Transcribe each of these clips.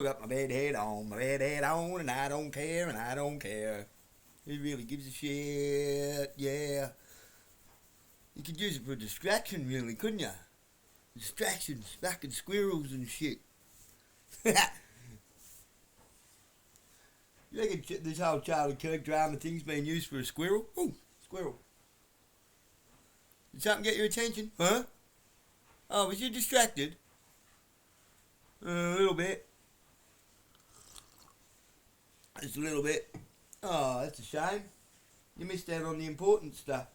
Got my bed head on, and I don't care, and I don't care. Who really gives a shit? Yeah. You could use it for distraction, really, couldn't you? Distractions, fucking squirrels and shit. You reckon this whole Charlie Kirk drama thing's been used for a squirrel? Ooh, squirrel. Did something get your attention? Huh? Oh, was you distracted? A little bit. Just a little bit. Oh, that's a shame. You missed out on the important stuff.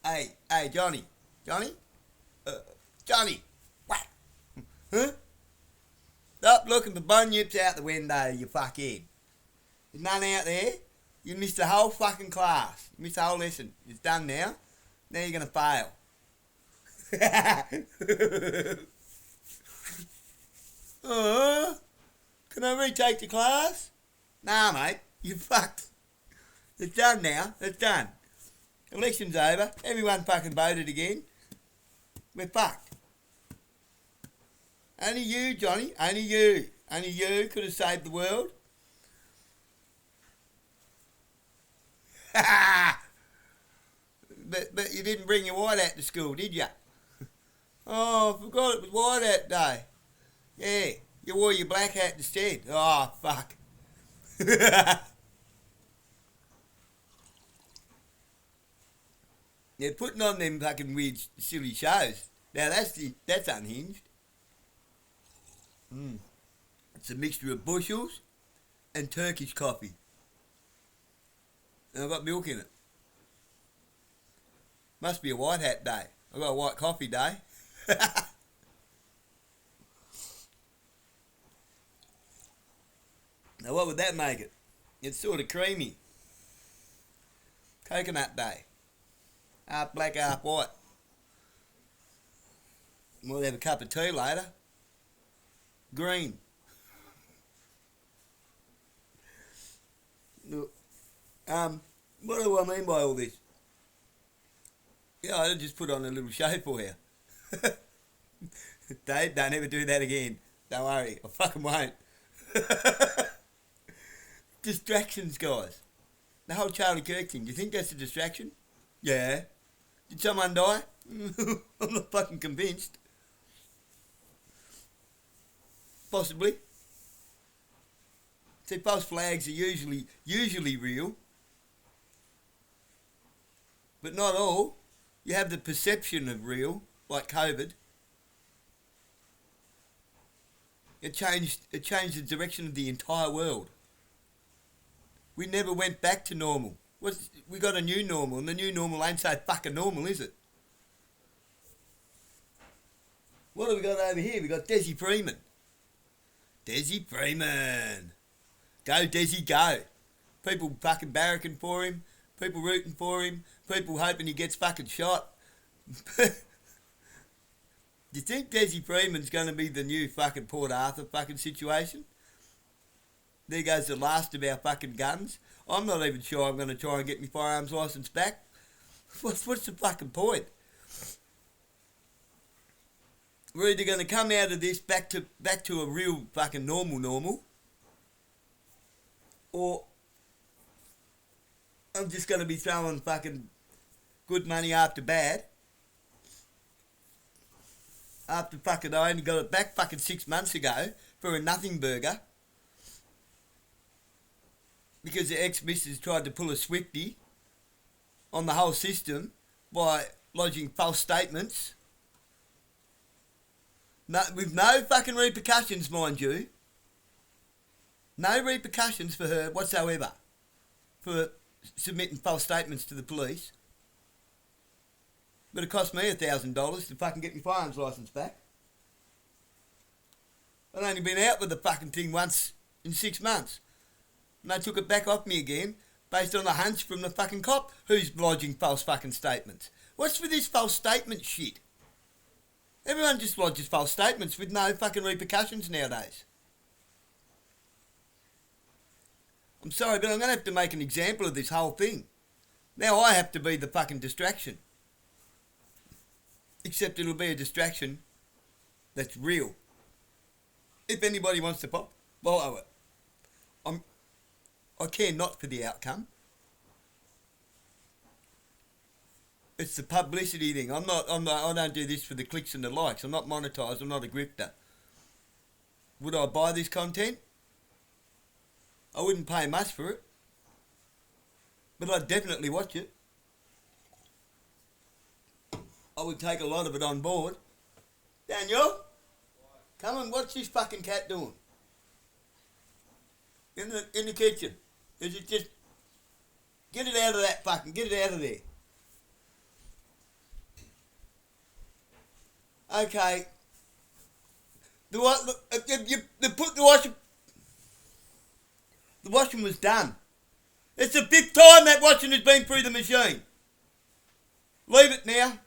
Hey, Johnny. Johnny? Johnny! What? Huh? Stop looking for bunyips out the window, you fuckhead. There's none out there. You missed the whole fucking class. You missed the whole lesson. It's done now. Now you're going to fail. Can I retake the class? Nah, mate. You fucked. It's done now. It's done. Election's over. Everyone fucking voted again. We're fucked. Only you, Johnny. Only you. Only you could have saved the world. but you didn't bring your white hat to school, did you? Oh, I forgot it was white hat day. Yeah, you wore your black hat instead. Oh, fuck. They're putting on them fucking weird, silly shows. Now that's unhinged. It's a mixture of bushels and Turkish coffee. And I've got milk in it. Must be a white hat day. I've got a white coffee day. Now what would that make it? It's sort of creamy. Coconut day. Half black, half white. We'll have a cup of tea later. Green. Look, what do I mean by all this? Yeah, I just put on a little show for you. Dave, don't ever do that again. Don't worry, I fucking won't. Distractions, guys. The whole Charlie Kirk thing, do you think that's a distraction? Yeah. Did someone die? I'm not fucking convinced. Possibly. See, false flags are usually real, but not all. You have the perception of real, like COVID. It changed the direction of the entire world. We never went back to normal. We got a new normal, and the new normal ain't so fucking normal, is it? What have we got over here? We got Desi Freeman. Desi Freeman. Go, Desi, go. People fucking barracking for him. People rooting for him. People hoping he gets fucking shot. Do you think Desi Freeman's going to be the new fucking Port Arthur fucking situation? There goes the last of our fucking guns. I'm not even sure I'm going to try and get my firearms licence back. What's the fucking point? We're either going to come out of this back to a real fucking normal, or I'm just going to be throwing fucking good money after bad. After fucking I only got it back fucking 6 months ago for a nothing burger. Because the ex-missus tried to pull a Swifty on the whole system by lodging false statements. No, with no fucking repercussions, mind you. No repercussions for her whatsoever for submitting false statements to the police. But it cost me $1,000 to fucking get my firearms licence back. I'd only been out with the fucking thing once in 6 months. And they took it back off me again based on a hunch from the fucking cop who's lodging false fucking statements. What's with this false statement shit? Everyone just lodges false statements with no fucking repercussions nowadays. I'm sorry, but I'm going to have to make an example of this whole thing. Now I have to be the fucking distraction. Except it'll be a distraction that's real. If anybody wants to follow it, I care not for the outcome. It's the publicity thing. I don't do this for the clicks and the likes. I'm not monetised. I'm not a grifter. Would I buy this content? I wouldn't pay much for it. But I'd definitely watch it. I would take a lot of it on board. Daniel, come and watch this fucking cat doing. In the kitchen. Is it just... Get it out of that fucking... Get it out of there. Okay. The washing was done. It's the 5th time that washing has been through the machine. Leave it now.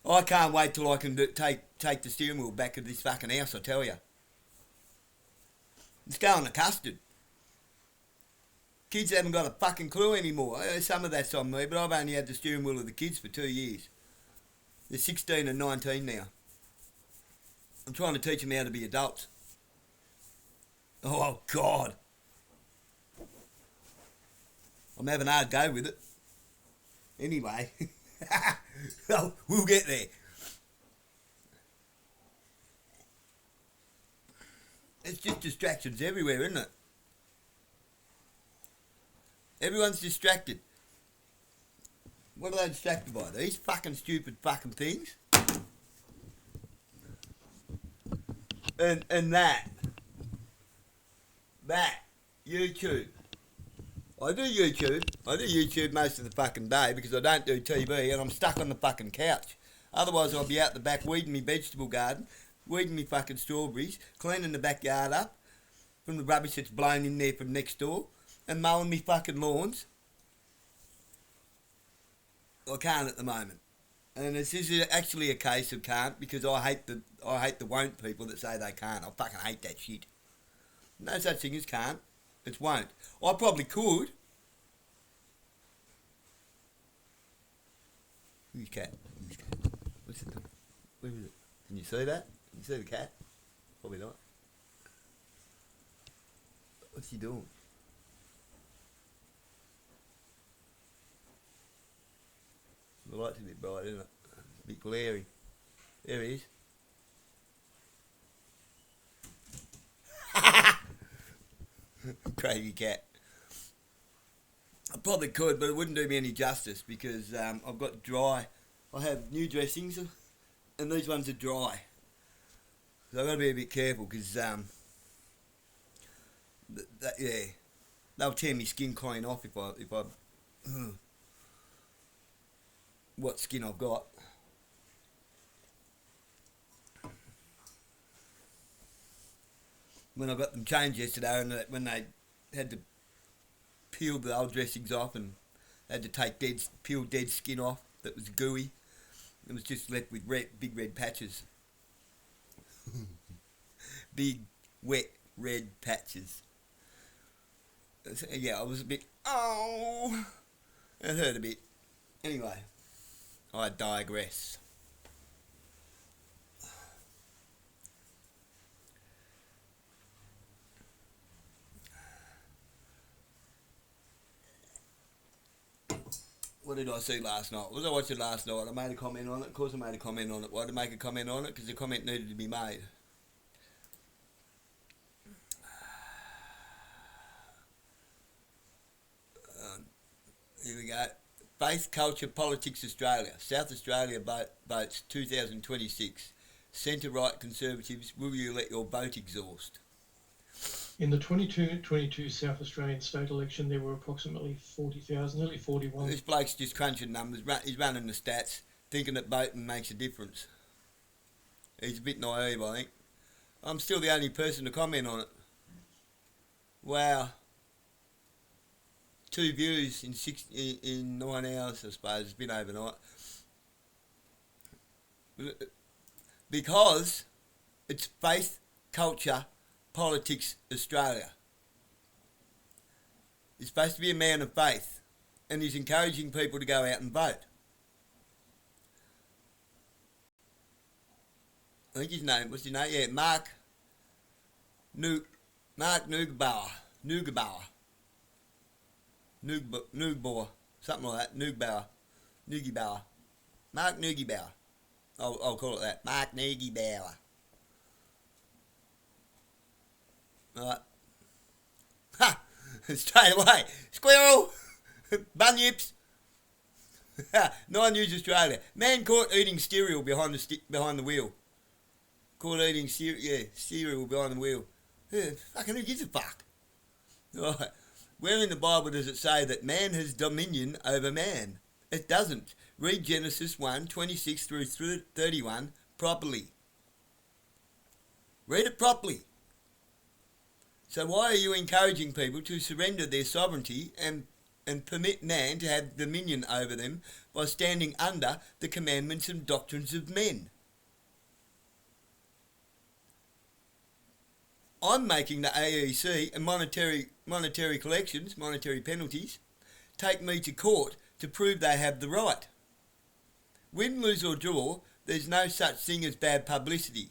I can't wait till I can take the steering wheel back of this fucking house, I tell you. It's going to custard. Kids haven't got a fucking clue anymore. Some of that's on me, but I've only had the steering wheel of the kids for 2 years. They're 16 and 19 now. I'm trying to teach them how to be adults. Oh, God. I'm having a hard go with it. Anyway. Well, we'll get there. It's just distractions everywhere, isn't it? Everyone's distracted. What are they distracted by? These fucking stupid fucking things. And that. YouTube. I do YouTube most of the fucking day because I don't do TV and I'm stuck on the fucking couch. Otherwise I'll be out the back weeding me vegetable garden, weeding me fucking strawberries, cleaning the backyard up from the rubbish that's blown in there from next door, and mowing me fucking lawns. I can't at the moment. And this is actually a case of can't because I hate the won't people that say they can't. I fucking hate that shit. No such thing as can't. It's won't. I probably could. Who's cat? What's it doing? Where is it? Can you see that? Can you see the cat? Probably not. What's he doing? The light's a bit bright, isn't it? It's a bit glary. There he is. Crazy cat. I probably could, but it wouldn't do me any justice because I've got dry. I have new dressings, and these ones are dry. So I've got to be a bit careful because, yeah, they'll tear me skin clean off if I what skin I've got. When I got them changed yesterday, and when they had to peel the old dressings off and had to take peeled dead skin off that was gooey, it was just left with big red patches. Big, wet, red patches. So, yeah, I was a bit, oh, it hurt a bit. Anyway, I digress. What did I see last night? What was I watching last night? I made a comment on it. Of course I made a comment on it. Why did I make a comment on it? Because the comment needed to be made. Here we go. Faith, Culture, Politics Australia. South Australia votes 2026. Centre-right Conservatives, will you let your vote exhaust? In the 22 South Australian state election, there were approximately 40,000, nearly 41. This bloke's just crunching numbers. He's running the stats, thinking that voting makes a difference. He's a bit naive, I think. I'm still the only person to comment on it. Wow. 2 views in 9 hours, I suppose. It's been overnight. Because it's Faith, Culture, Politics Australia. You're supposed to be a man of faith. and he's encouraging people to go out and vote. I think his name, what's his name? Yeah, Mark Neugebauer. Neugebauer. Something like that. Neugebauer. Mark Neugebauer. I'll call it that. Mark Neugebauer. Right. Ha! Straight away. Squirrel! Bunyips! 9 News Australia. Man caught eating cereal behind the wheel. Caught eating cereal behind the wheel. Fucking who gives a fuck? Right. Where in the Bible does it say that man has dominion over man? It doesn't. Read Genesis 1, 26 through 31 properly. Read it properly. So why are you encouraging people to surrender their sovereignty and permit man to have dominion over them by standing under the commandments and doctrines of men? I'm making the AEC and monetary collections, monetary penalties, take me to court to prove they have the right. Win, lose or draw, there's no such thing as bad publicity.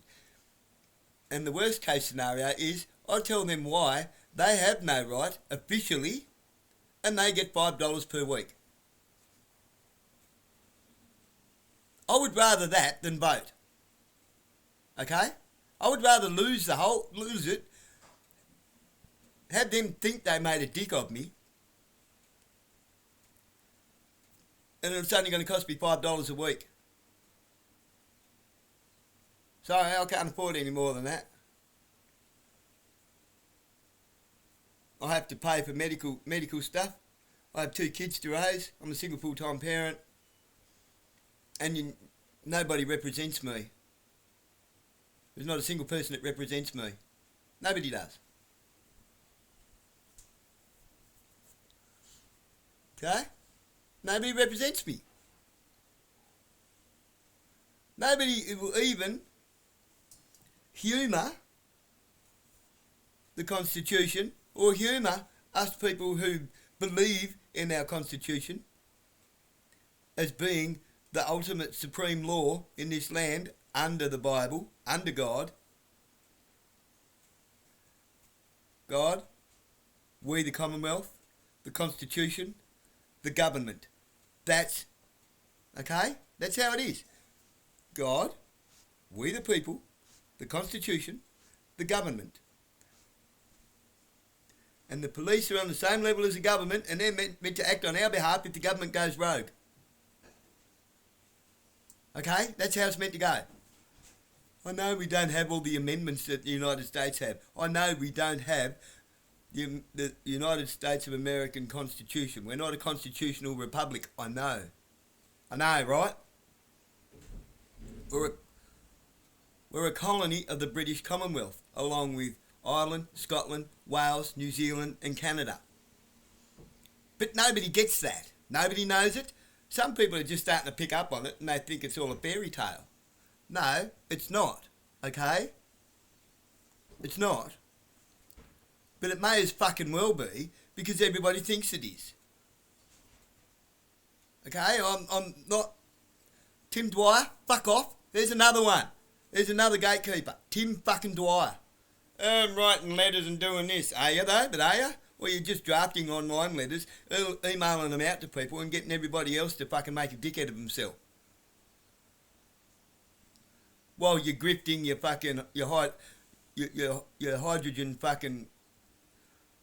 And the worst case scenario is I tell them why they have no right officially and they get $5 per week. I would rather that than vote. Okay? I would rather lose it, have them think they made a dick of me, and it's only going to cost me $5 a week. Sorry, I can't afford any more than that. I have to pay for medical stuff. I have 2 kids to raise. I'm a single full-time parent, and nobody represents me. There's not a single person that represents me. Nobody does. Okay? Nobody represents me. Nobody will even humour the Constitution or humour us people who believe in our Constitution as being the ultimate supreme law in this land under the Bible, under God. God, we the Commonwealth, the Constitution, the government. That's, okay? That's how it is. God, we the people, the Constitution, the government. And the police are on the same level as the government and they're meant to act on our behalf if the government goes rogue. Okay? That's how it's meant to go. I know we don't have all the amendments that the United States have. I know we don't have the United States of American Constitution. We're not a constitutional republic. I know. I know, right? We're a colony of the British Commonwealth, along with Ireland, Scotland, Wales, New Zealand and Canada. But nobody gets that. Nobody knows it. Some people are just starting to pick up on it and they think it's all a fairy tale. No, it's not, okay? It's not. But it may as fucking well be because everybody thinks it is. Okay, I'm not... Tim Dwyer, fuck off. There's another one. There's another gatekeeper. Tim fucking Dwyer. I'm writing letters and doing this. Are you though? But are you? Or you're just drafting online letters, emailing them out to people and getting everybody else to fucking make a dickhead of himself. While you're grifting your fucking, your hydrogen fucking,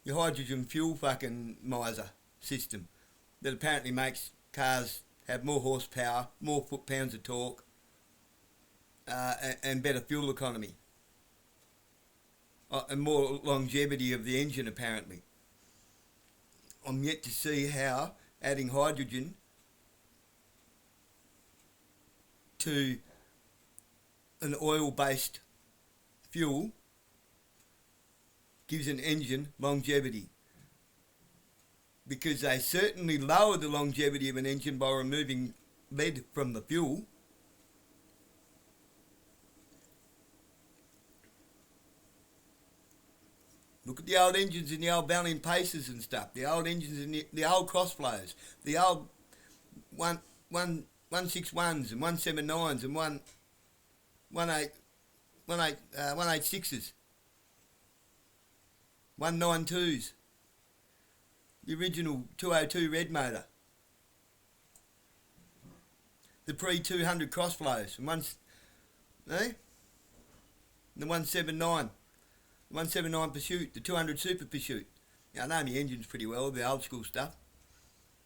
your hydrogen fuel fucking miser system that apparently makes cars have more horsepower, more foot-pounds of torque, and better fuel economy. And more longevity of the engine apparently. I'm yet to see how adding hydrogen to an oil-based fuel gives an engine longevity. Because they certainly lower the longevity of an engine by removing lead from the fuel. Look at the old engines in the old Valiant Pacers and stuff. The old engines in the old Crossflows. The old 161s and 179s and 186s. 192s. The original 202 red motor. The pre-200 Crossflows. And the 179. 179 Pursuit. The 200 Super Pursuit. Now, I know my engines pretty well, the old school stuff.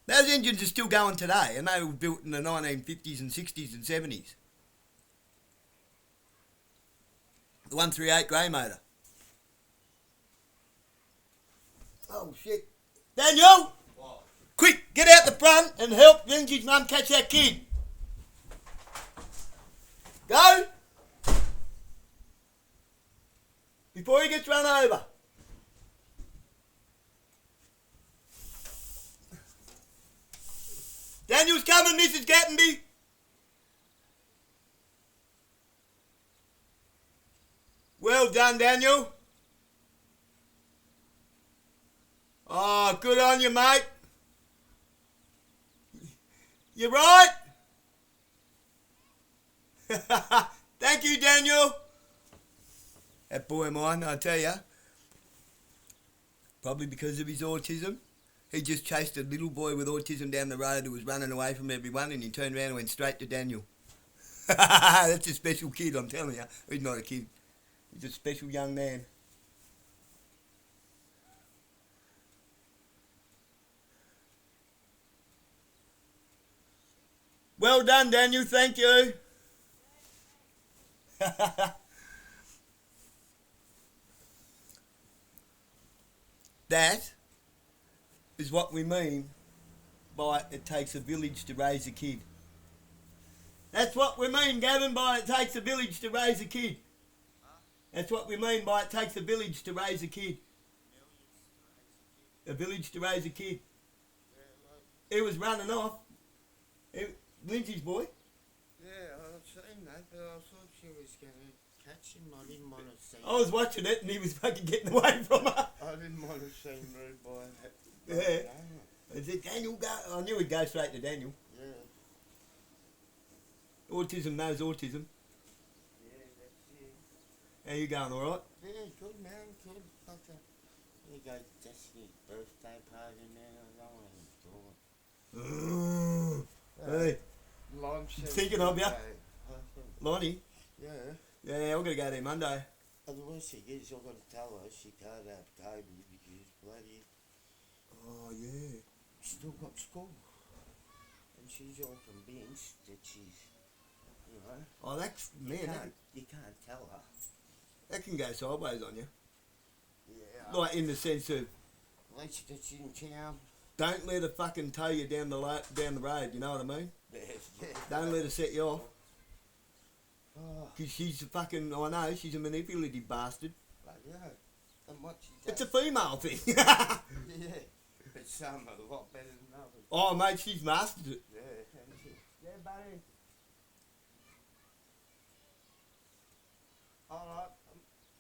Those engines are still going today, and they were built in the 1950s and 60s and 70s. The 138 grey motor. Oh, shit. Daniel! What? Quick, get out the front and help Lindsay's mum catch that kid. Go! Before he gets run over. Daniel's coming, Mrs. Gattenby. Well done, Daniel. Oh, good on you, mate. You right? Thank you, Daniel. That boy of mine, I tell you, probably because of his autism, he just chased a little boy with autism down the road who was running away from everyone, and he turned around and went straight to Daniel. That's a special kid, I'm telling you. He's not a kid. He's a special young man. Well done, Daniel. Thank you. That is what we mean by it takes a village to raise a kid. That's what we mean, Gavin, by it takes a village to raise a kid. That's what we mean by it takes a village to raise a kid. A village to raise a kid. He was running off. Lindsay's boy. Yeah, I've seen that, but I thought she was going to catch him. I didn't want to see I was watching it and he was fucking getting away from her. I didn't want to see him rude by that. Yeah. I said, Daniel, go. I knew he'd go straight to Daniel. Yeah. Autism knows autism. Yeah, that's it. How you going, alright? Yeah, good man, good. Fucker. You go Destiny's birthday party now. I don't want to do it. Hey, Lunch. Thinking of ya. Lonnie. Yeah. Yeah, we're going to go there Monday. And the worst thing is, I've got to tell her she can't have Toby because bloody Oh, yeah. she's still got school. And she's all convinced that she's, you know. Oh, that's, man, You can't tell her. that can go sideways on you. Yeah. Like, in the sense of, At least that she's in town. don't let her fucking tow you down the road, you know what I mean? Yeah. Don't let her set you off. Oh, Because she's a fucking, I know, she's a manipulative bastard. but yeah. And what she It's does. a female thing. Yeah. But some are a lot better than others. Oh, mate, she's mastered it. Yeah. Yeah, buddy. Alright,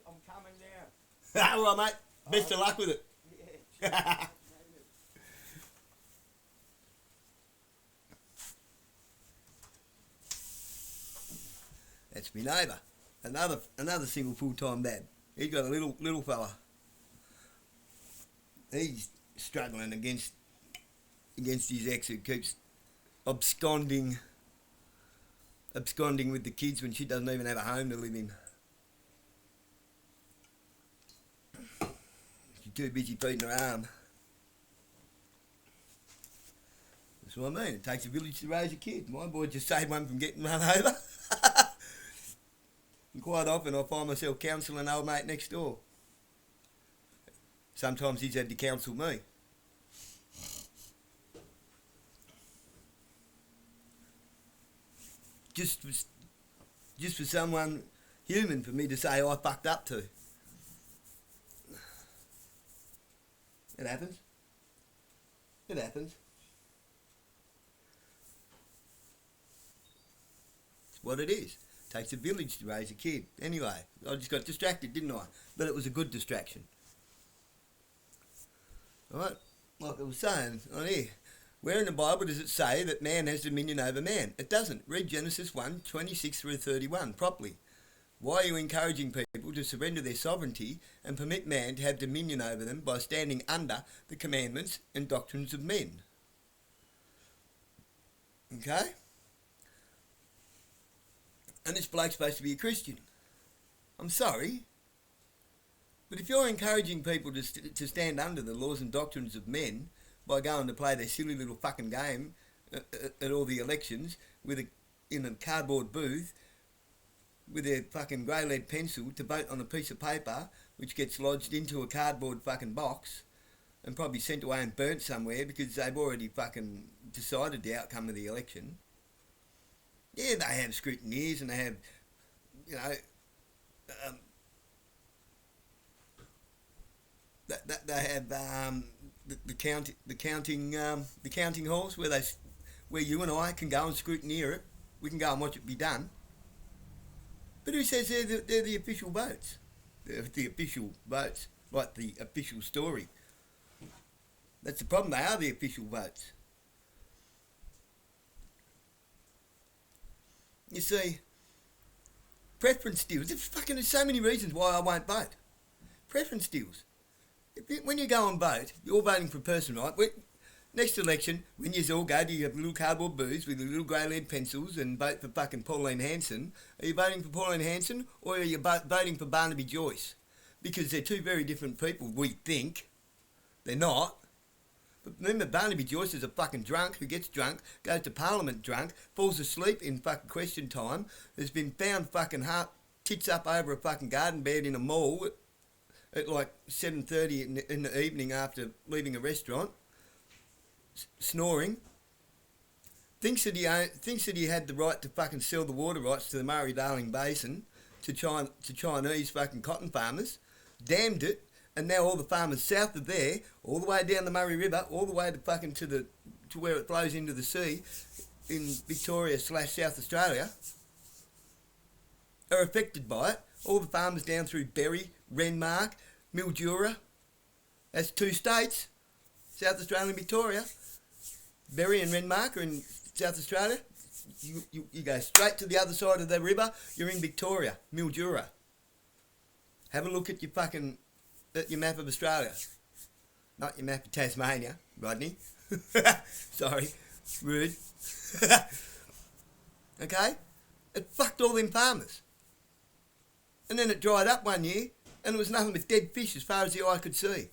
I'm coming down. All right, mate. Best of luck with it. Yeah. That's my neighbour. Another single full-time dad. He's got a little fella. He's struggling against his ex who keeps absconding with the kids when she doesn't even have a home to live in. She's too busy feeding her arm. That's what I mean. It takes a village to raise a kid. My boy just saved one from getting run over. And quite often I find myself counselling old mate next door. Sometimes he's had to counsel me. Just for someone human for me to say I fucked up to. It happens. It happens. It's what it is. Takes a village to raise a kid. Anyway, I just got distracted, didn't I? But it was a good distraction. Right? Like I was saying on here. Where in the Bible does it say that man has dominion over man? It doesn't. Read Genesis 1:26 through 31 properly. Why are you encouraging people to surrender their sovereignty and permit man to have dominion over them by standing under the commandments and doctrines of men? Okay? And this bloke's supposed to be a Christian. I'm sorry, but if you're encouraging people to stand under the laws and doctrines of men by going to play their silly little fucking game at all the elections in a cardboard booth with their fucking grey lead pencil to vote on a piece of paper which gets lodged into a cardboard fucking box and probably sent away and burnt somewhere because they've already fucking decided the outcome of the election. Yeah, they have scrutineers and they have, you know, they have the counting halls where you and I can go and scrutineer it. We can go and watch it be done. But who says they're the official votes? They're the official votes, like the official story. That's the problem. They are the official votes. You see, preference deals. There's so many reasons why I won't vote. Preference deals. When you go and vote, you're voting for a person, right? Next election, when you all go to your little cardboard booths with your little grey lead pencils and vote for fucking Pauline Hanson, are you voting for Pauline Hanson or are you voting for Barnaby Joyce? Because they're two very different people, we think. They're not. But remember, Barnaby Joyce is a fucking drunk who gets drunk, goes to Parliament drunk, falls asleep in fucking question time, has been found fucking tits up over a fucking garden bed in a mall at like 7:30 in the evening after leaving a restaurant, snoring. Thinks that he had the right to fucking sell the water rights to the Murray-Darling Basin to Chinese fucking cotton farmers. Damned it. And now all the farmers south of there, all the way down the Murray River, all the way to fucking to where it flows into the sea in Victoria/South Australia, are affected by it. All the farmers down through Berry, Renmark, Mildura. That's two states, South Australia and Victoria. Berry and Renmark are in South Australia. You go straight to the other side of the river, you're in Victoria, Mildura. Have a look at your map of Australia. Not your map of Tasmania, Rodney. Sorry, rude. Okay? It fucked all them farmers. And then it dried up one year, and it was nothing but dead fish as far as the eye could see.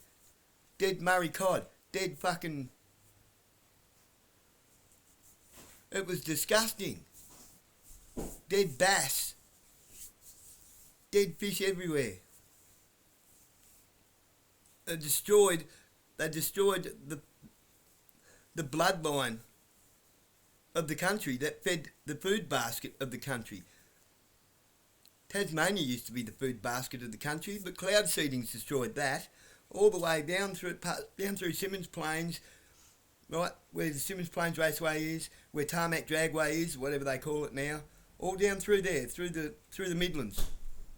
Dead Murray cod. Dead fucking... It was disgusting. Dead bass. Dead fish everywhere. They destroyed the bloodline of the country that fed the food basket of the country. Tasmania used to be the food basket of the country, but cloud seedings destroyed that, all the way down through Symmons Plains, right, where the Symmons Plains Raceway is, where Tarmac Dragway is, whatever they call it now, all down through there, through the Midlands.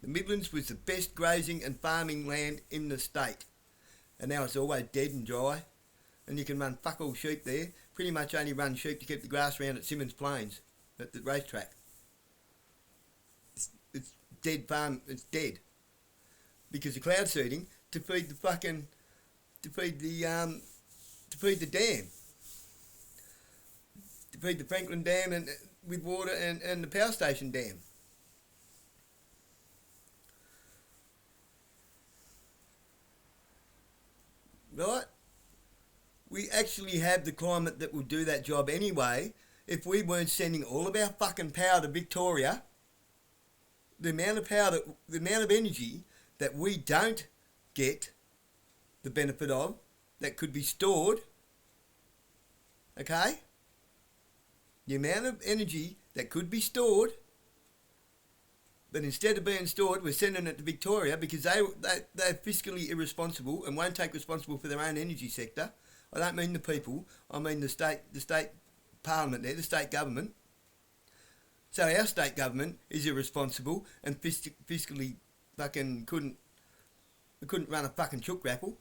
The Midlands was the best grazing and farming land in the state. And now it's always dead and dry, and you can run fuck all sheep there. Pretty much only run sheep to keep the grass around at Symmons Plains, at the racetrack. It's dead farm, it's dead. Because the cloud seeding to feed the dam. To feed the Franklin Dam and with water and the power station dam. Right? We actually have the climate that will do that job anyway if we weren't sending all of our fucking power to Victoria. The amount of energy that we don't get the benefit of that could be stored, okay? The amount of energy that could be stored, but instead of being stored, we're sending it to Victoria because they're fiscally irresponsible and won't take responsible for their own energy sector. I don't mean the people, I mean the state parliament there, the state government. So our state government is irresponsible and fiscally fucking couldn't run a fucking chook raffle.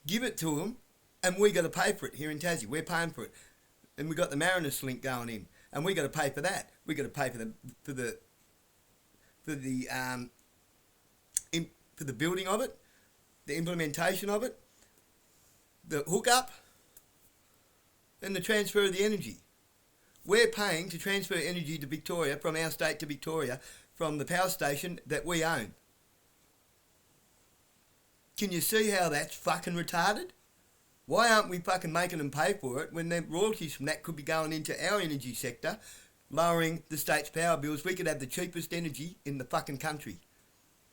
give it to them, and we got to pay for it here in Tassie. We're paying for it, and we got the Mariners link going in, and we got to pay for that. We got to pay for the building of it, the implementation of it, the hookup, and the transfer of the energy. We're paying to transfer energy to Victoria, from our state to Victoria, from the power station that we own. Can you see how that's fucking retarded? Why aren't we fucking making them pay for it when the royalties from that could be going into our energy sector, lowering the state's power bills? We could have the cheapest energy in the fucking country.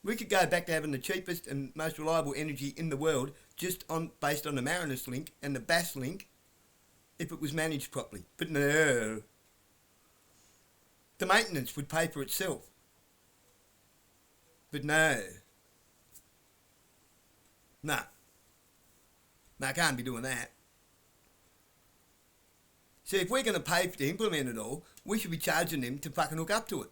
We could go back to having the cheapest and most reliable energy in the world based on the Mariners link and the Bass link if it was managed properly. But no. The maintenance would pay for itself. But no. No. No, I can't be doing that. See, if we're going to pay to implement it all, we should be charging them to fucking hook up to it.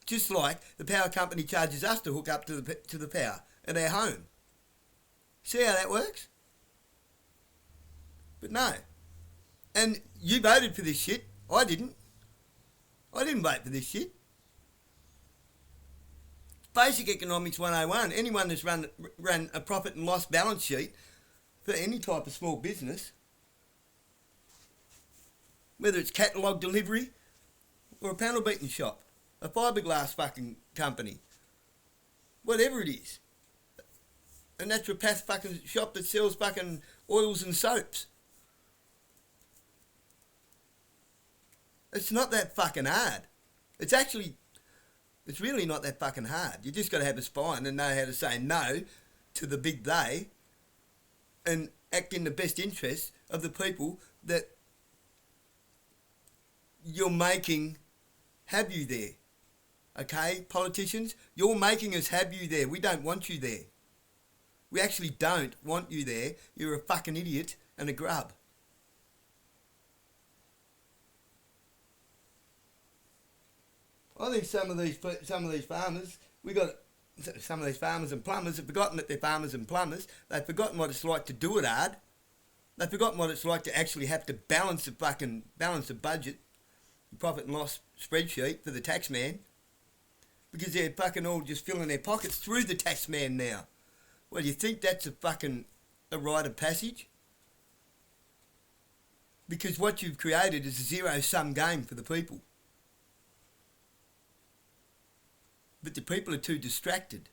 Just like the power company charges us to hook up to the power at our home. See how that works? But no. And you voted for this shit. I didn't. I didn't vote for this shit. Basic Economics 101. Anyone that's run a profit and loss balance sheet for any type of small business, whether it's catalogue delivery or a panel beating shop, a fiberglass fucking company, whatever it is, a naturopath fucking shop that sells fucking oils and soaps. It's not that fucking hard. It's really not that fucking hard. You just got to have a spine and know how to say no to the big they and act in the best interest of the people that you're making have you there. Okay, politicians, you're making us have you there. We don't want you there. We actually don't want you there. You're a fucking idiot and a grub. I think some of these farmers, some of these farmers and plumbers have forgotten that they're farmers and plumbers. They've forgotten what it's like to do it hard. They've forgotten what it's like to actually have to balance the budget, the profit and loss spreadsheet for the tax man. Because they're fucking all just filling their pockets through the tax man now. Well, you think that's a rite of passage? Because what you've created is a zero-sum game for the people. But the people are too distracted.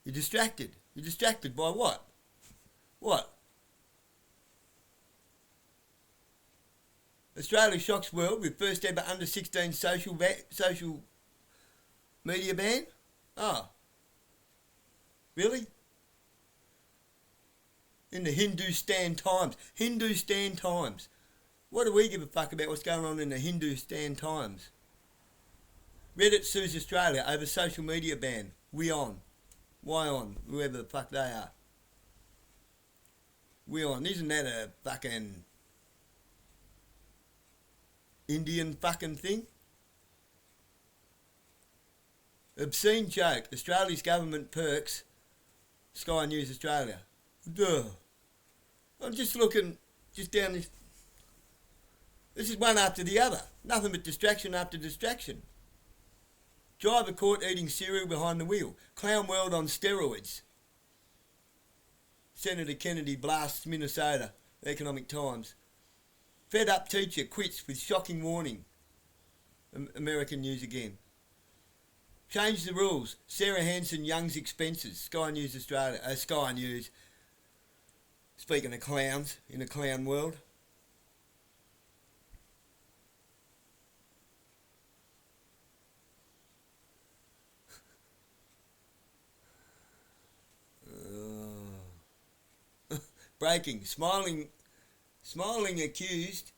You're distracted. You're distracted by what? What? Australia shocks world with first ever under 16 social media ban? Oh. Really? In the Hindustan Times. Hindustan Times. What do we give a fuck about what's going on in the Hindustan Times? Reddit sues Australia over social media ban. We on. Why on? Whoever the fuck they are. We on. Isn't that a fucking Indian fucking thing? Obscene joke. Australia's government perks Sky News Australia. Duh. I'm just looking down this. This is one after the other. Nothing but distraction after distraction. Driver caught eating cereal behind the wheel. Clown world on steroids. Senator Kennedy blasts Minnesota. Economic Times. Fed up teacher quits with shocking warning. American News again. Change the rules. Sarah Hanson Young's expenses. Sky News Australia. Sky News. Speaking of clowns in a clown world. Breaking. Smiling accused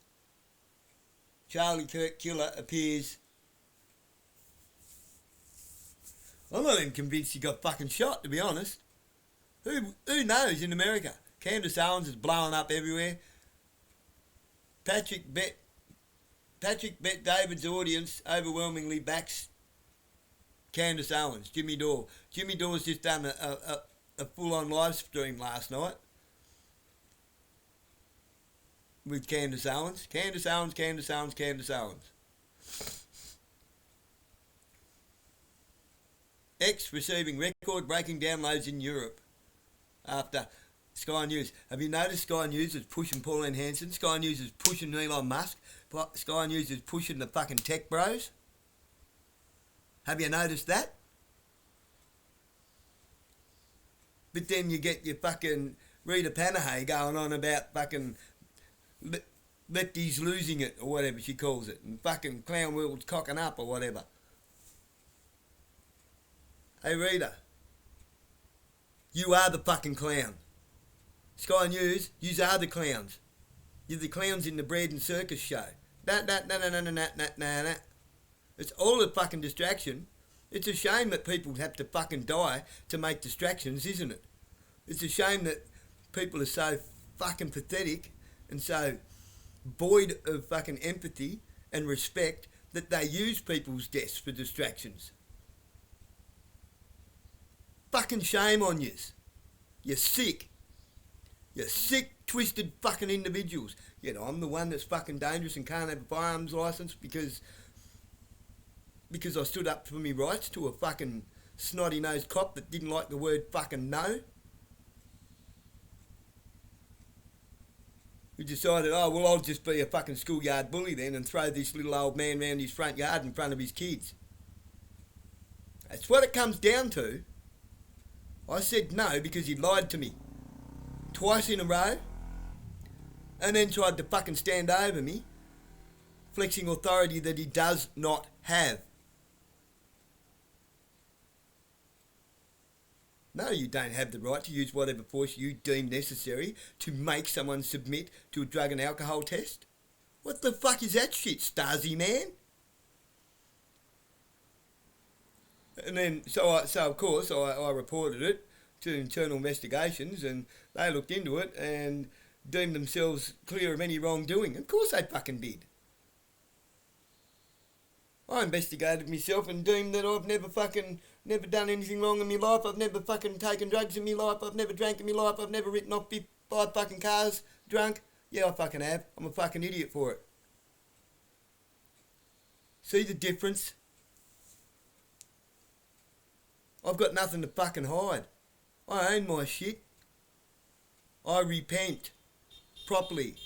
Charlie Kirk killer appears. I'm not even convinced he got fucking shot, to be honest. Who knows in America? Candace Owens is blowing up everywhere. Patrick Bet David's audience overwhelmingly backs Candace Owens. Jimmy Dore. Jimmy Dore's just done a full-on live stream last night with Candace Owens. Candace Owens. X receiving record-breaking downloads in Europe after Sky News. Have you noticed Sky News is pushing Pauline Hanson? Sky News is pushing Elon Musk. Sky News is pushing the fucking tech bros. Have you noticed that? But then you get your fucking Rita Panahay going on about fucking lefties losing it or whatever she calls it, and fucking clown world's cocking up or whatever. Hey Rita, you are the fucking clown. Sky News, yous are the clowns. You're the clowns in the bread and circus show. Nah. It's all a fucking distraction. It's a shame that people have to fucking die to make distractions, isn't it? It's a shame that people are so fucking pathetic and so void of fucking empathy and respect that they use people's deaths for distractions. Fucking shame on yous. You're sick. You're sick, twisted fucking individuals. Yet I'm the one that's fucking dangerous and can't have a firearms licence because I stood up for me rights to a fucking snotty-nosed cop that didn't like the word fucking no. Who decided, oh, well, I'll just be a fucking schoolyard bully then and throw this little old man round his front yard in front of his kids. That's what it comes down to. I said no because he lied to me twice in a row and then tried to fucking stand over me, flexing authority that he does not have. No, you don't have the right to use whatever force you deem necessary to make someone submit to a drug and alcohol test. What the fuck is that shit, Stasi man? And then, so of course, I reported it to internal investigations and they looked into it and deemed themselves clear of any wrongdoing. Of course they fucking did. I investigated myself and deemed that I've never done anything wrong in my life. I've never fucking taken drugs in my life. I've never drank in my life. I've never written off 5 fucking cars drunk. Yeah, I fucking have. I'm a fucking idiot for it. See the difference? I've got nothing to fucking hide. I own my shit. I repent properly.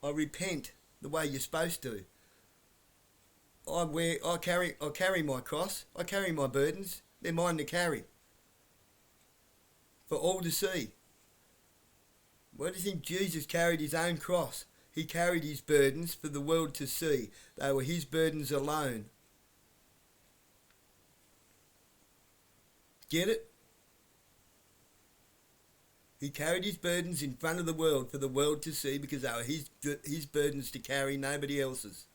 I repent the way you're supposed to. I carry my cross. I carry my burdens. They're mine to carry. For all to see. Why do you think Jesus carried his own cross? He carried his burdens for the world to see. They were his burdens alone. Get it? He carried his burdens in front of the world for the world to see because they were his burdens to carry, nobody else's.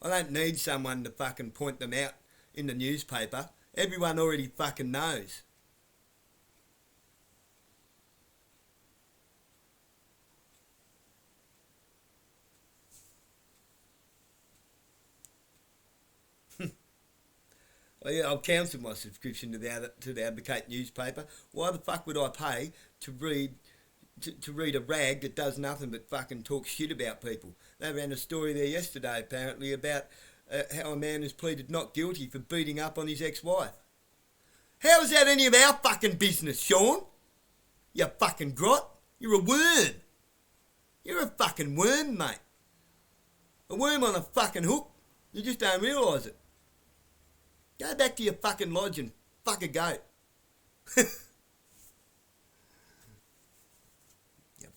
I don't need someone to fucking point them out in the newspaper. Everyone already fucking knows. Oh yeah, I'll cancel my subscription to the Advocate newspaper. Why the fuck would I pay to read a rag that does nothing but fucking talk shit about people? They ran a story there yesterday apparently about how a man has pleaded not guilty for beating up on his ex-wife. How is that any of our fucking business, Sean? You fucking grot. You're a worm. You're a fucking worm, mate. A worm on a fucking hook. You just don't realise it. Go back to your fucking lodge and fuck a goat. You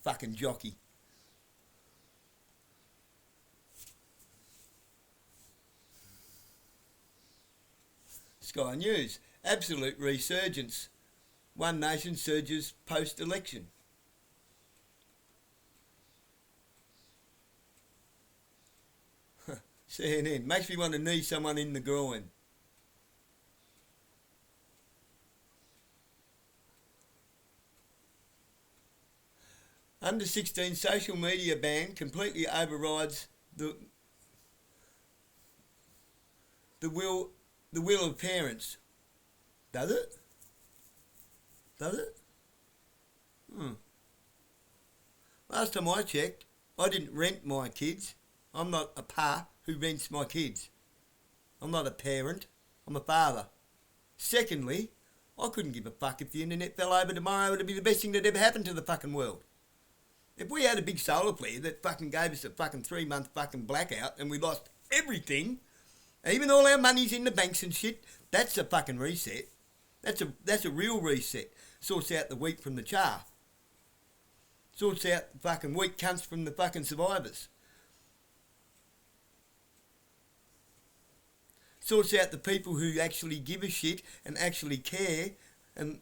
fucking jockey. Sky News. Absolute resurgence. One Nation surges post-election. CNN. Makes me want to knee someone in the groin. Under 16 social media ban completely overrides the will the will of parents. Does it? Does it? Last time I checked, I didn't rent my kids. I'm not a pa who rents my kids. I'm not a parent. I'm a father. Secondly, I couldn't give a fuck if the internet fell over tomorrow. It'd be the best thing that ever happened to the fucking world. If we had a big solar flare that fucking gave us a fucking 3-month fucking blackout and we lost everything, even all our money's in the banks and shit, that's a fucking reset. That's a real reset. Sorts out the wheat from the chaff. Sorts out the fucking weak cunts from the fucking survivors. Sorts out the people who actually give a shit and actually care, and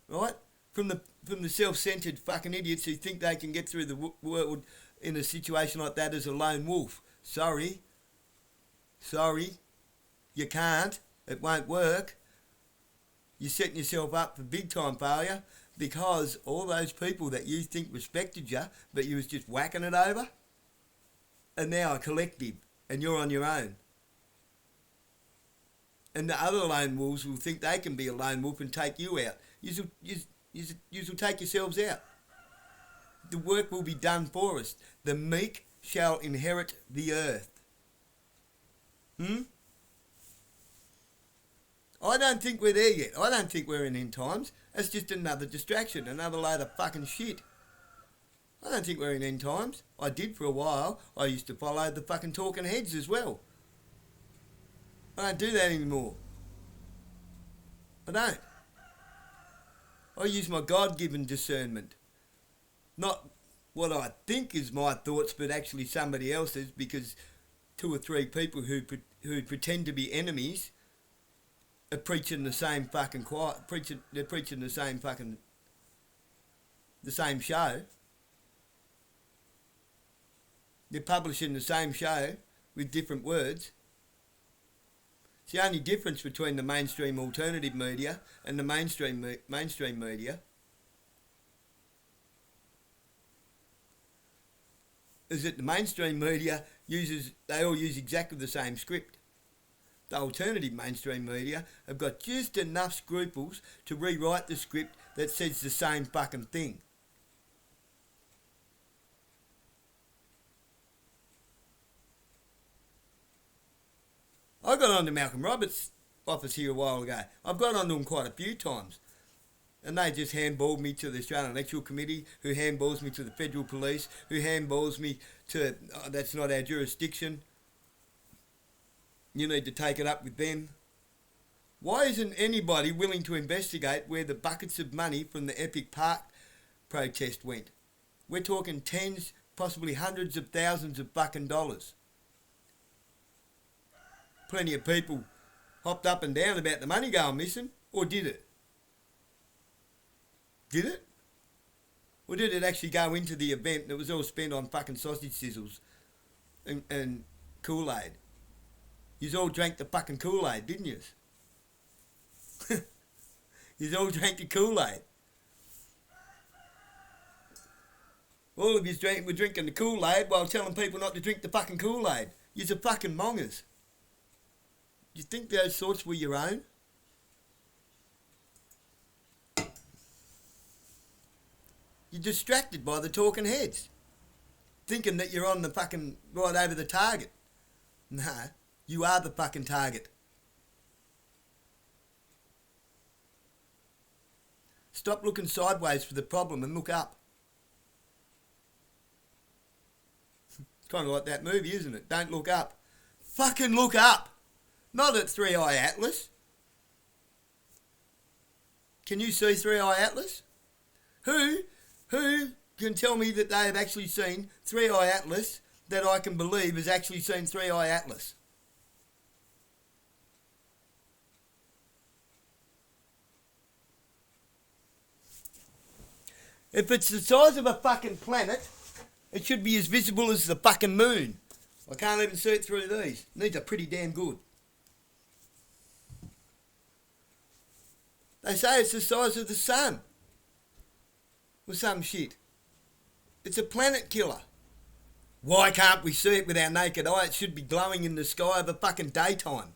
right from the self-centered fucking idiots who think they can get through the world in a situation like that as a lone wolf. Sorry, you can't. It won't work. You're setting yourself up for big time failure because all those people that you think respected you, but you was just whacking it over, are now a collective, and you're on your own. And the other lone wolves will think they can be a lone wolf and take you out. You'll take yourselves out. The work will be done for us. The meek shall inherit the earth. I don't think we're there yet. I don't think we're in end times. That's just another distraction, another load of fucking shit. I don't think we're in end times. I did for a while. I used to follow the fucking talking heads as well. I don't do that anymore. I don't. I use my God-given discernment. Not what I think is my thoughts, but actually somebody else's, because 2 or 3 people who pretend to be enemies are preaching the same fucking they're preaching the same fucking, the same show. They're publishing the same show with different words. It's the only difference between the mainstream alternative media and the mainstream media is that the mainstream media they all use exactly the same script. The alternative mainstream media have got just enough scruples to rewrite the script that says the same fucking thing. I got onto Malcolm Roberts' office here a while ago. I've got onto him quite a few times. And they just handballed me to the Australian Electoral Committee, who handballs me to the Federal Police, who handballs me to, that's not our jurisdiction. You need to take it up with them. Why isn't anybody willing to investigate where the buckets of money from the Epic Park protest went? We're talking tens, possibly hundreds of thousands of fucking dollars. Plenty of people hopped up and down about the money going missing, or did it? Did it? Or did it actually go into the event that was all spent on fucking sausage sizzles and Kool-Aid? Yous all drank the fucking Kool-Aid, didn't yous? Yous all drank the Kool-Aid. All of yous were drinking the Kool-Aid while telling people not to drink the fucking Kool-Aid. Yous are fucking mongers. Do you think those thoughts were your own? You're distracted by the talking heads, thinking that you're on the fucking right over the target. Nah, you are the fucking target. Stop looking sideways for the problem and look up. It's kind of like that movie, isn't it? Don't look up. Fucking look up. Not at 3i Atlas. Can you see 3i Atlas? Who can tell me that they have actually seen 3i Atlas that I can believe has actually seen 3i Atlas? If it's the size of a fucking planet, it should be as visible as the fucking moon. I can't even see it through these. These are pretty damn good. They say it's the size of the sun. Or some shit. It's a planet killer. Why can't we see it with our naked eye? It should be glowing in the sky of a fucking daytime.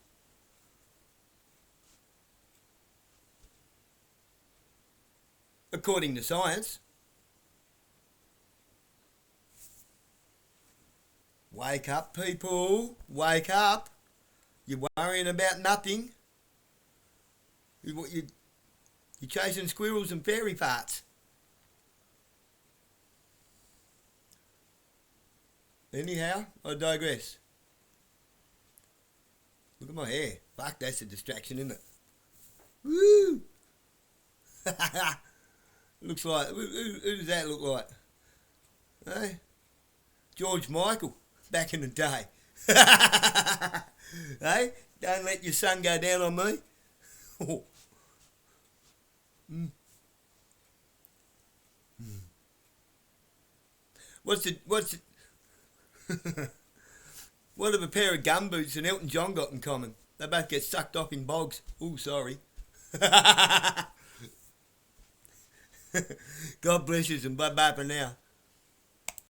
according to science. Wake up, people. Wake up. You're worrying about nothing. You're chasing squirrels and fairy farts. Anyhow, I digress. Look at my hair. Fuck, that's a distraction, isn't it? Woo! Looks like... Who does that look like? Hey? George Michael, back in the day. Hey? Don't let your sun go down on me. What's the what have a pair of gumboots and Elton John got in common? They both get sucked off in bogs. Oh, sorry. God bless you and bye-bye for now.